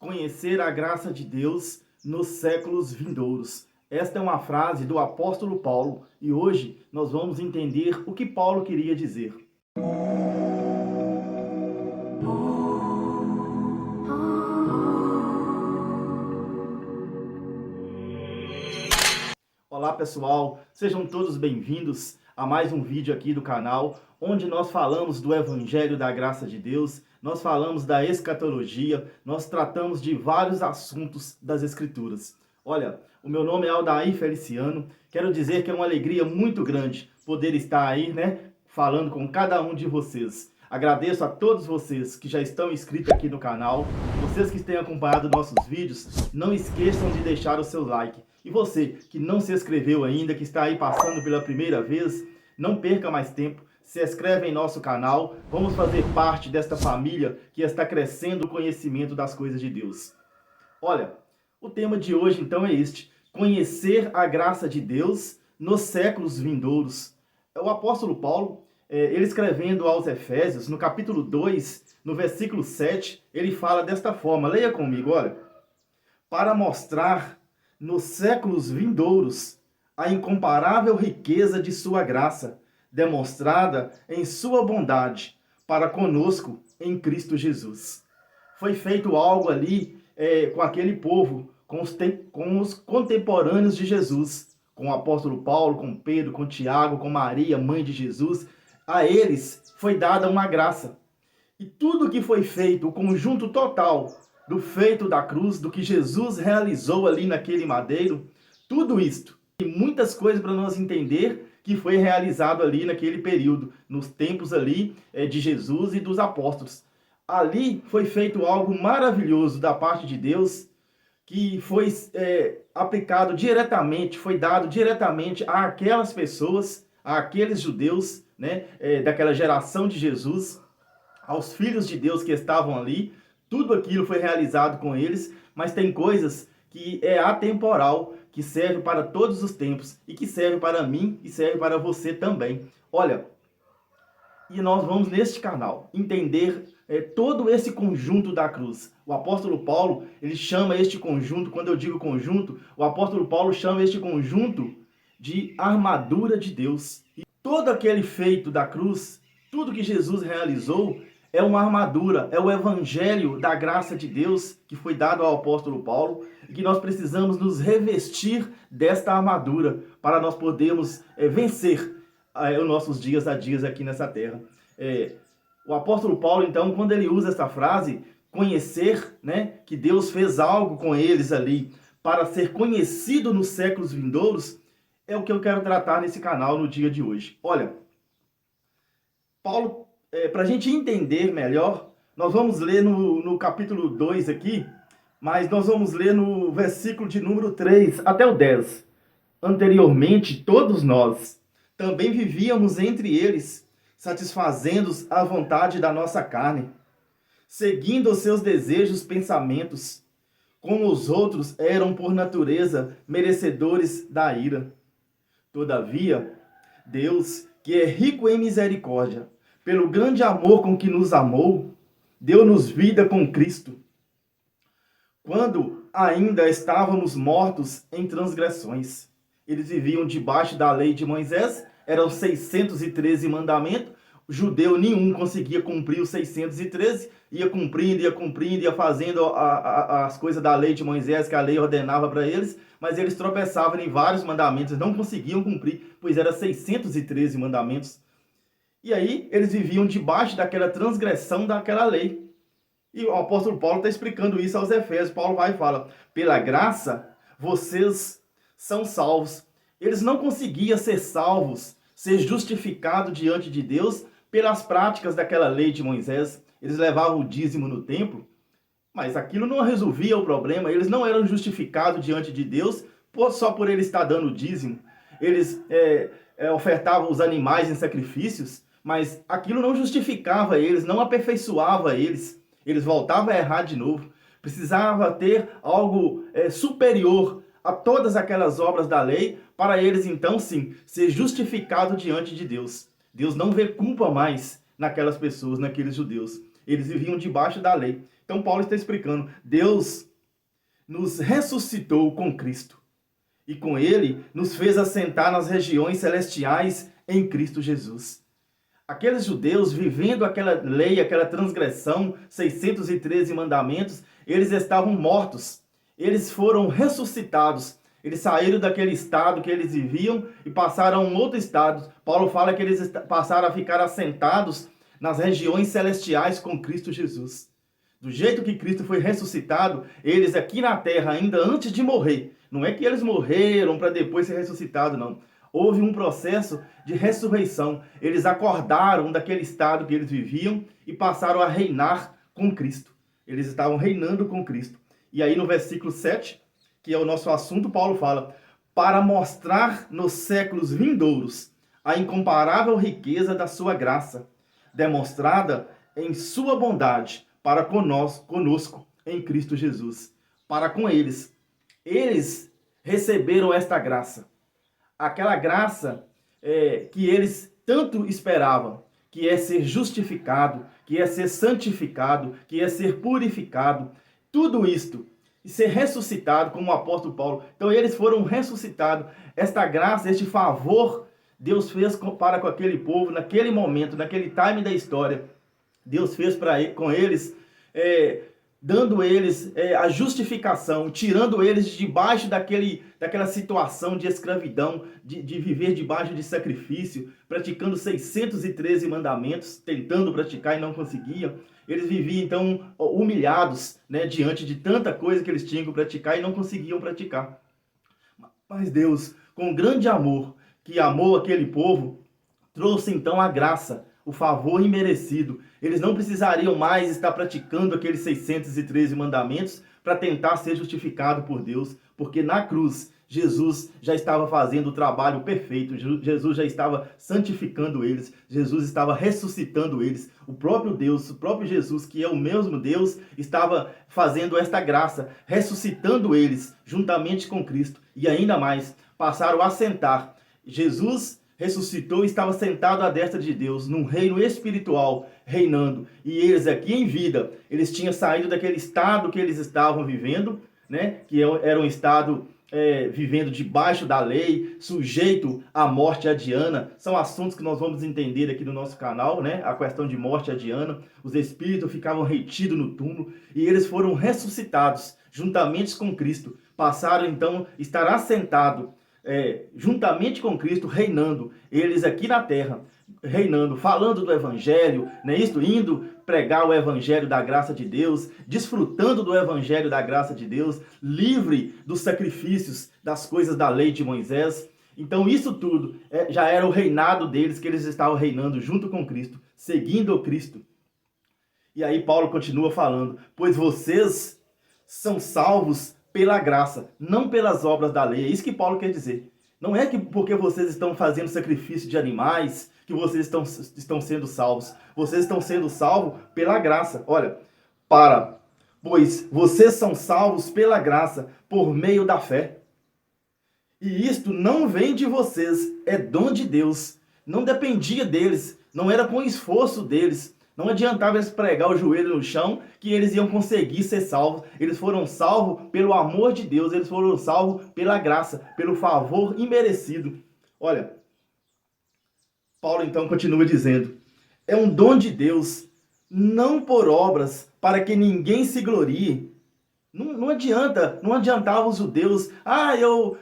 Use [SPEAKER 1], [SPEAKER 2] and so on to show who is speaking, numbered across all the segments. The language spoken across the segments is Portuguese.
[SPEAKER 1] conhecer a graça de Deus nos séculos vindouros. Esta é uma frase do apóstolo Paulo e hoje nós vamos entender o que Paulo queria dizer. Olá pessoal, sejam todos bem-vindos a mais um vídeo aqui do canal, onde nós falamos do Evangelho da Graça de Deus, nós falamos da escatologia, nós tratamos de vários assuntos das Escrituras. Olha, o meu nome é Aldair Feliciano, quero dizer que é uma alegria muito grande poder estar aí, falando com cada um de vocês. Agradeço a todos vocês que já estão inscritos aqui no canal, vocês que têm acompanhado nossos vídeos, não esqueçam de deixar o seu like. E você que não se inscreveu ainda, que está aí passando pela primeira vez, não perca mais tempo, se inscreve em nosso canal, vamos fazer parte desta família que está crescendo o conhecimento das coisas de Deus. Olha, o tema de hoje então é este, conhecer a graça de Deus nos séculos vindouros. O apóstolo Paulo, ele escrevendo aos Efésios, no capítulo 2, no versículo 7, ele fala desta forma, leia comigo, olha, para mostrar nos séculos vindouros a incomparável riqueza de sua graça, demonstrada em sua bondade para conosco em Cristo Jesus. Foi feito algo ali com aquele povo, com os contemporâneos de Jesus, com o apóstolo Paulo, com Pedro, com Tiago, com Maria, mãe de Jesus. A eles foi dada uma graça. E tudo que foi feito, o conjunto total do feito da cruz, do que Jesus realizou ali naquele madeiro, tudo isto, e muitas coisas para nós entender que foi realizado ali naquele período, nos tempos ali de Jesus e dos apóstolos. Ali foi feito algo maravilhoso da parte de Deus, que foi aplicado diretamente, foi dado diretamente àquelas pessoas, àqueles judeus, daquela geração de Jesus, aos filhos de Deus que estavam ali. Tudo aquilo foi realizado com eles, mas tem coisas que é atemporal, que serve para todos os tempos, e que serve para mim e serve para você também. Olha, e nós vamos neste canal entender todo esse conjunto da cruz. O apóstolo Paulo, ele chama este conjunto, quando eu digo conjunto, o apóstolo Paulo chama este conjunto de armadura de Deus. E todo aquele feito da cruz, tudo que Jesus realizou, é uma armadura, é o evangelho da graça de Deus que foi dado ao apóstolo Paulo e que nós precisamos nos revestir desta armadura para nós podermos vencer os nossos dias a dias aqui nessa terra. O apóstolo Paulo, então, quando ele usa essa frase, conhecer, que Deus fez algo com eles ali para ser conhecido nos séculos vindouros, é o que eu quero tratar nesse canal no dia de hoje. Olha, Paulo, para a gente entender melhor, nós vamos ler no capítulo 2 aqui, mas nós vamos ler no versículo de número 3 até o 10. Anteriormente, todos nós também vivíamos entre eles, satisfazendo a vontade da nossa carne, seguindo os seus desejos, pensamentos, como os outros eram por natureza merecedores da ira. Todavia, Deus, que é rico em misericórdia, pelo grande amor com que nos amou, deu-nos vida com Cristo. Quando ainda estávamos mortos em transgressões, eles viviam debaixo da lei de Moisés, eram 613 mandamentos, judeu nenhum conseguia cumprir os 613, ia cumprindo, ia fazendo as coisas da lei de Moisés, que a lei ordenava para eles, mas eles tropeçavam em vários mandamentos, não conseguiam cumprir, pois eram 613 mandamentos. E aí, eles viviam debaixo daquela transgressão daquela lei. E o apóstolo Paulo está explicando isso aos Efésios. Paulo vai e fala, pela graça, vocês são salvos. Eles não conseguiam ser salvos, ser justificados diante de Deus pelas práticas daquela lei de Moisés. Eles levavam o dízimo no templo, mas aquilo não resolvia o problema. Eles não eram justificados diante de Deus só por ele estar dando o dízimo. Eles ofertavam os animais em sacrifícios, mas aquilo não justificava eles, não aperfeiçoava eles. Eles voltavam a errar de novo. Precisava ter algo superior a todas aquelas obras da lei para eles, então, sim, ser justificado diante de Deus. Deus não vê culpa mais naquelas pessoas, naqueles judeus. Eles viviam debaixo da lei. Então Paulo está explicando, Deus nos ressuscitou com Cristo. E com ele nos fez assentar nas regiões celestiais em Cristo Jesus. Aqueles judeus vivendo aquela lei, aquela transgressão, 613 mandamentos, eles estavam mortos. Eles foram ressuscitados. Eles saíram daquele estado que eles viviam e passaram a um outro estado. Paulo fala que eles passaram a ficar assentados nas regiões celestiais com Cristo Jesus. Do jeito que Cristo foi ressuscitado, eles aqui na terra, ainda antes de morrer, não é que eles morreram para depois ser ressuscitados, não. Houve um processo de ressurreição. Eles acordaram daquele estado que eles viviam e passaram a reinar com Cristo. Eles estavam reinando com Cristo. E aí no versículo 7, que é o nosso assunto, Paulo fala, para mostrar nos séculos vindouros a incomparável riqueza da sua graça, demonstrada em sua bondade para conosco em Cristo Jesus. Para com eles. Eles receberam esta graça. Aquela graça que eles tanto esperavam, que é ser justificado, que é ser santificado, que é ser purificado, tudo isto, e ser ressuscitado, como o apóstolo Paulo. Então eles foram ressuscitados. Esta graça, este favor, Deus fez para com aquele povo, naquele momento, naquele time da história. Deus fez com eles, dando eles a justificação, tirando eles de debaixo daquela situação de escravidão, de viver debaixo de sacrifício, praticando 613 mandamentos, tentando praticar e não conseguiam. Eles viviam, então, humilhados, né, diante de tanta coisa que eles tinham que praticar e não conseguiam praticar. Mas Deus, com grande amor, que amou aquele povo, trouxe então a graça, o favor imerecido. Eles não precisariam mais estar praticando aqueles 613 mandamentos para tentar ser justificado por Deus, porque na cruz Jesus já estava fazendo o trabalho perfeito, Jesus já estava santificando eles, Jesus estava ressuscitando eles. O próprio Deus, o próprio Jesus, que é o mesmo Deus, estava fazendo esta graça, ressuscitando eles juntamente com Cristo. E ainda mais, passaram a sentar. Jesus ressuscitou e estava sentado à destra de Deus, num reino espiritual, reinando. E eles aqui em vida, eles tinham saído daquele estado que eles estavam vivendo, né? Que era um estado vivendo debaixo da lei, sujeito à morte adiana. São assuntos que nós vamos entender aqui no nosso canal, né? A questão de morte adiana. Os espíritos ficavam retidos no túmulo e eles foram ressuscitados juntamente com Cristo. Passaram então a estar assentados juntamente com Cristo, reinando, eles aqui na terra, reinando, falando do Evangelho, né? Indo pregar o Evangelho da graça de Deus, desfrutando do Evangelho da graça de Deus, livre dos sacrifícios, das coisas da lei de Moisés. Então isso tudo já era o reinado deles, que eles estavam reinando junto com Cristo, seguindo o Cristo. E aí Paulo continua falando, pois vocês são salvos pela graça, não pelas obras da lei. É isso que Paulo quer dizer. Não é que porque vocês estão fazendo sacrifício de animais que vocês estão sendo salvos. Vocês estão sendo salvos pela graça. Olha, pois vocês são salvos pela graça por meio da fé. E isto não vem de vocês, é dom de Deus. Não dependia deles, não era com esforço deles. Não adiantava eles pregar o joelho no chão que eles iam conseguir ser salvos. Eles foram salvos pelo amor de Deus. Eles foram salvos pela graça, pelo favor imerecido. Olha, Paulo então continua dizendo, é um dom de Deus, não por obras, para que ninguém se glorie. Não adiantava os judeus,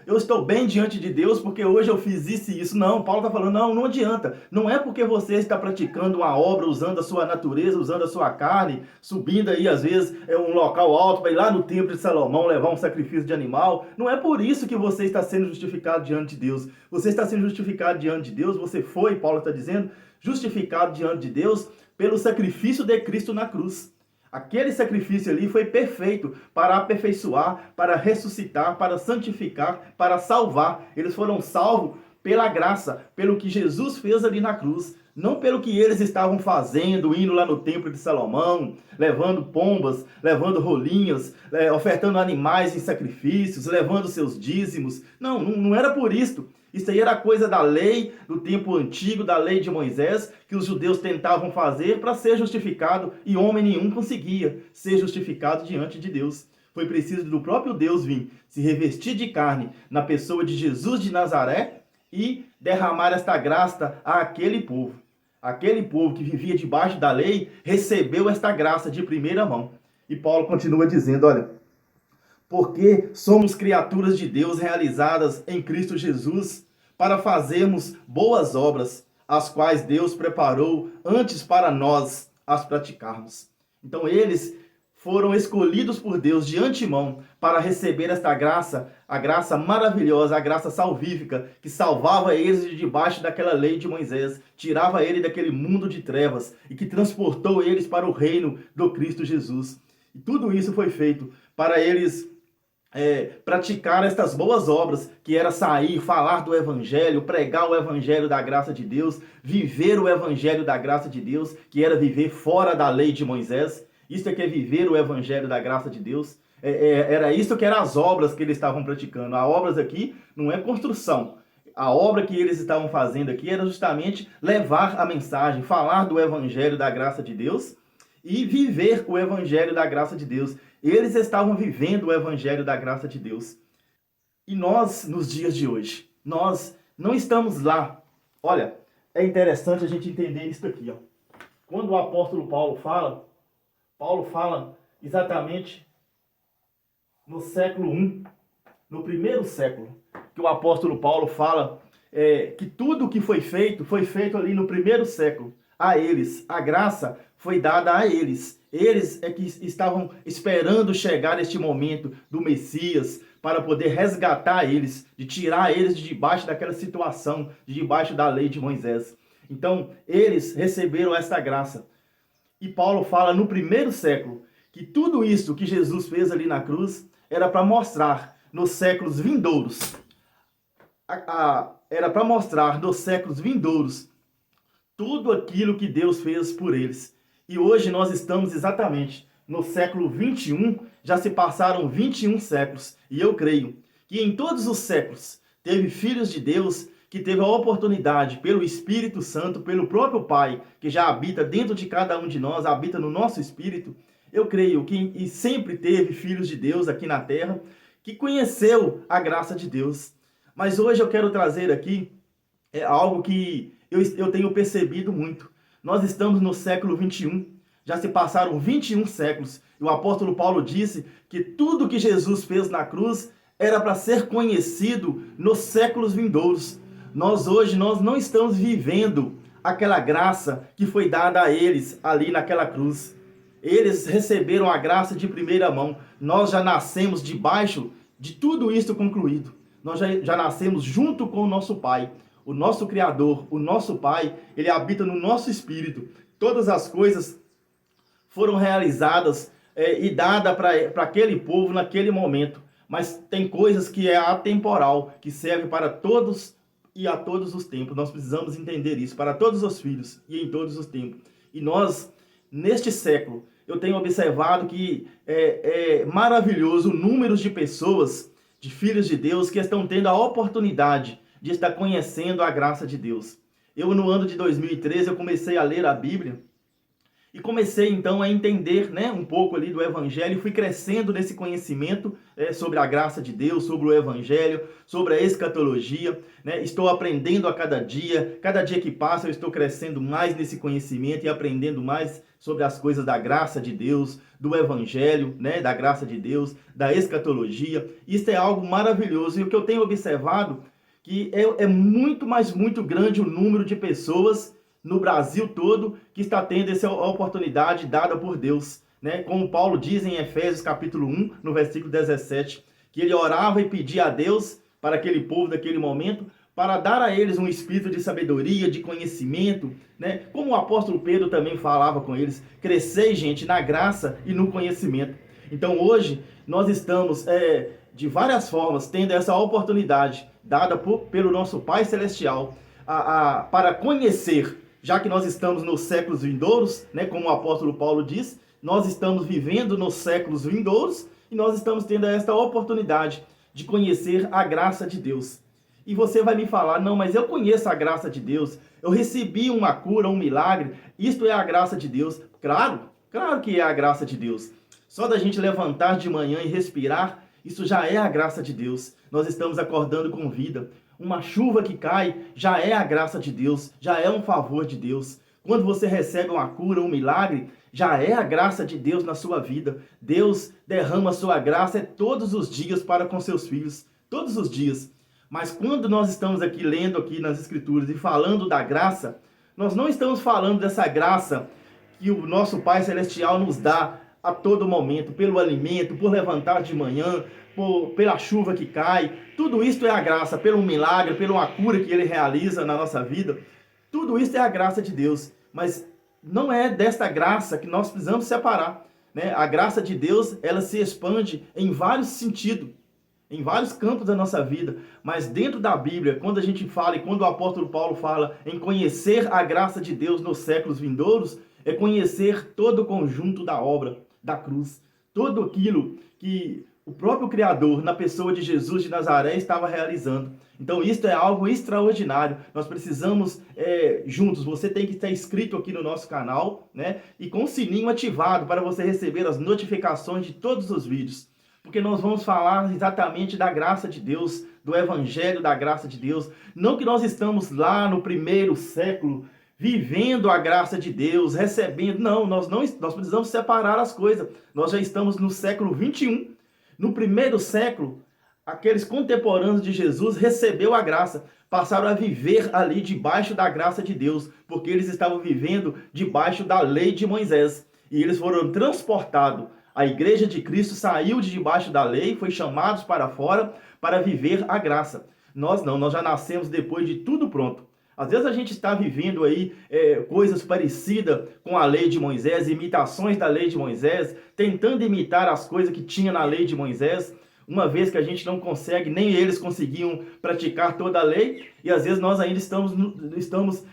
[SPEAKER 1] eu estou bem diante de Deus porque hoje eu fiz isso e isso. Não, Paulo está falando, não adianta. Não é porque você está praticando uma obra, usando a sua natureza, usando a sua carne, subindo aí às vezes um local alto, vai lá no templo de Salomão levar um sacrifício de animal. Não é por isso que você está sendo justificado diante de Deus. Você está sendo justificado diante de Deus, você foi, Paulo está dizendo, justificado diante de Deus pelo sacrifício de Cristo na cruz. Aquele sacrifício ali foi perfeito para aperfeiçoar, para ressuscitar, para santificar, para salvar. Eles foram salvos pela graça, pelo que Jesus fez ali na cruz. Não pelo que eles estavam fazendo, indo lá no templo de Salomão, levando pombas, levando rolinhas, ofertando animais em sacrifícios, levando seus dízimos. Não era por isso. Isso aí era coisa da lei, do tempo antigo, da lei de Moisés, que os judeus tentavam fazer para ser justificado, e homem nenhum conseguia ser justificado diante de Deus. Foi preciso do próprio Deus vir se revestir de carne na pessoa de Jesus de Nazaré e derramar esta graça àquele povo. Aquele povo que vivia debaixo da lei recebeu esta graça de primeira mão. E Paulo continua dizendo, olha, porque somos criaturas de Deus realizadas em Cristo Jesus para fazermos boas obras, as quais Deus preparou antes para nós as praticarmos. Então eles foram escolhidos por Deus de antemão para receber esta graça, a graça maravilhosa, a graça salvífica, que salvava eles de debaixo daquela lei de Moisés, tirava ele daquele mundo de trevas e que transportou eles para o reino do Cristo Jesus. E tudo isso foi feito para eles praticar estas boas obras, que era sair, falar do Evangelho, pregar o Evangelho da graça de Deus, viver o Evangelho da graça de Deus, que era viver fora da lei de Moisés. Isso é que é viver o Evangelho da graça de Deus. Era isso que eram as obras que eles estavam praticando. As obras aqui não é construção. A obra que eles estavam fazendo aqui era justamente levar a mensagem, falar do Evangelho da graça de Deus e viver o Evangelho da graça de Deus. Eles estavam vivendo o Evangelho da graça de Deus. E nós, nos dias de hoje, nós não estamos lá. Olha, é interessante a gente entender isso aqui. Ó. Quando o apóstolo Paulo fala exatamente no século I, no primeiro século, que o apóstolo Paulo fala que tudo que foi feito ali no primeiro século. A eles, a graça foi dada a eles. Eles é que estavam esperando chegar este momento do Messias para poder resgatar eles, de tirar eles de debaixo daquela situação, de debaixo da lei de Moisés. Então, eles receberam esta graça. E Paulo fala no primeiro século que tudo isso que Jesus fez ali na cruz era para mostrar nos séculos vindouros. Era para mostrar nos séculos vindouros tudo aquilo que Deus fez por eles. E hoje nós estamos exatamente no século 21, já se passaram 21 séculos. E eu creio que em todos os séculos teve filhos de Deus que teve a oportunidade, pelo Espírito Santo, pelo próprio Pai, que já habita dentro de cada um de nós, habita no nosso espírito. Eu creio que e sempre teve filhos de Deus aqui na terra, que conheceu a graça de Deus. Mas hoje eu quero trazer aqui algo que eu tenho percebido muito. Nós estamos no século 21, já se passaram 21 séculos, e o apóstolo Paulo disse que tudo que Jesus fez na cruz era para ser conhecido nos séculos vindouros. Nós hoje não estamos vivendo aquela graça que foi dada a eles ali naquela cruz. Eles receberam a graça de primeira mão. Nós já nascemos debaixo de tudo isso concluído. Nós já nascemos junto com o nosso Pai. O nosso Criador, o nosso Pai, Ele habita no nosso espírito. Todas as coisas foram realizadas e dadas para aquele povo naquele momento. Mas tem coisas que é atemporal, que serve para todos e a todos os tempos. Nós precisamos entender isso, para todos os filhos e em todos os tempos. E nós, neste século, eu tenho observado que é maravilhoso o número de pessoas, de filhos de Deus, que estão tendo a oportunidade de estar conhecendo a graça de Deus. Eu, no ano de 2013, eu comecei a ler a Bíblia e comecei, então, a entender um pouco ali do Evangelho. Fui crescendo nesse conhecimento sobre a graça de Deus, sobre o Evangelho, sobre a escatologia. Estou aprendendo a cada dia que passa, eu estou crescendo mais nesse conhecimento e aprendendo mais sobre as coisas da graça de Deus, do Evangelho, da graça de Deus, da escatologia. Isso é algo maravilhoso. E o que eu tenho observado que é muito, mas muito grande o número de pessoas no Brasil todo que está tendo essa oportunidade dada por Deus. Como Paulo diz em Efésios capítulo 1, no versículo 17, que ele orava e pedia a Deus para aquele povo daquele momento, para dar a eles um espírito de sabedoria, de conhecimento, como o apóstolo Pedro também falava com eles, crescei, gente, na graça e no conhecimento. Então hoje nós estamos de várias formas tendo essa oportunidade dada pelo nosso Pai Celestial para conhecer, já que nós estamos nos séculos vindouros, como o apóstolo Paulo diz, nós estamos vivendo nos séculos vindouros e nós estamos tendo esta oportunidade de conhecer a graça de Deus. E você vai me falar, não, mas eu conheço a graça de Deus, eu recebi uma cura, um milagre, isto é a graça de Deus. Claro, claro que é a graça de Deus. Só da gente levantar de manhã e respirar, isso já é a graça de Deus. Nós estamos acordando com vida. Uma chuva que cai já é a graça de Deus, já é um favor de Deus. Quando você recebe uma cura, um milagre, já é a graça de Deus na sua vida. Deus derrama a sua graça todos os dias para com seus filhos, todos os dias. Mas quando nós estamos aqui lendo aqui nas Escrituras e falando da graça, nós não estamos falando dessa graça que o nosso Pai Celestial nos dá a todo momento, pelo alimento, por levantar de manhã, pela chuva que cai. Tudo isso é a graça, pelo milagre, pela cura que Ele realiza na nossa vida. Tudo isso é a graça de Deus. Mas não é desta graça que nós precisamos separar, né? A graça de Deus, ela se expande em vários sentidos, em vários campos da nossa vida, mas dentro da Bíblia, quando a gente fala e quando o apóstolo Paulo fala em conhecer a graça de Deus nos séculos vindouros, é conhecer todo o conjunto da obra da cruz, tudo aquilo que o próprio Criador, na pessoa de Jesus de Nazaré, estava realizando. Então, isso é algo extraordinário. Nós precisamos, juntos, você tem que estar inscrito aqui no nosso canal, né? E com o sininho ativado para você receber as notificações de todos os vídeos. Porque nós vamos falar exatamente da graça de Deus, do evangelho da graça de Deus. Não que nós estamos lá no primeiro século, vivendo a graça de Deus, recebendo. Não, nós precisamos separar as coisas. Nós já estamos no século 21. No primeiro século, aqueles contemporâneos de Jesus receberam a graça, passaram a viver ali debaixo da graça de Deus, porque eles estavam vivendo debaixo da lei de Moisés. E eles foram transportados. A igreja de Cristo saiu de debaixo da lei, foi chamados para fora para viver a graça. Nós não, nós já nascemos depois de tudo pronto. Às vezes a gente está vivendo aí coisas parecidas com a lei de Moisés, imitações da lei de Moisés, tentando imitar as coisas que tinha na lei de Moisés, uma vez que a gente não consegue, nem eles conseguiam praticar toda a lei, e às vezes nós ainda estamos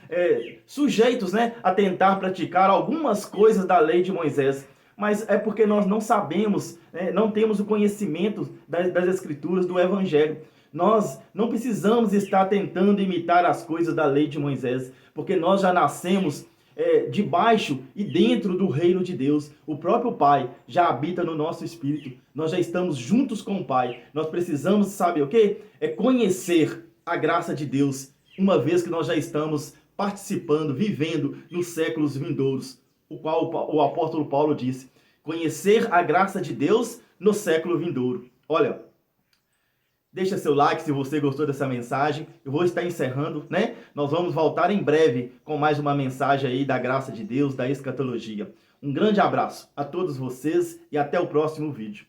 [SPEAKER 1] sujeitos, né, a tentar praticar algumas coisas da lei de Moisés. Mas é porque nós não sabemos, não temos o conhecimento das Escrituras, do Evangelho. Nós não precisamos estar tentando imitar as coisas da lei de Moisés, porque nós já nascemos debaixo e dentro do reino de Deus. O próprio Pai já habita no nosso espírito. Nós já estamos juntos com o Pai. Nós precisamos, sabe o quê? É conhecer a graça de Deus, uma vez que nós já estamos participando, vivendo nos séculos vindouros, o qual o apóstolo Paulo disse, conhecer a graça de Deus no século vindouro. Olha, deixa seu like se você gostou dessa mensagem. Eu vou estar encerrando, né? Nós vamos voltar em breve com mais uma mensagem aí da graça de Deus, da escatologia. Um grande abraço a todos vocês e até o próximo vídeo.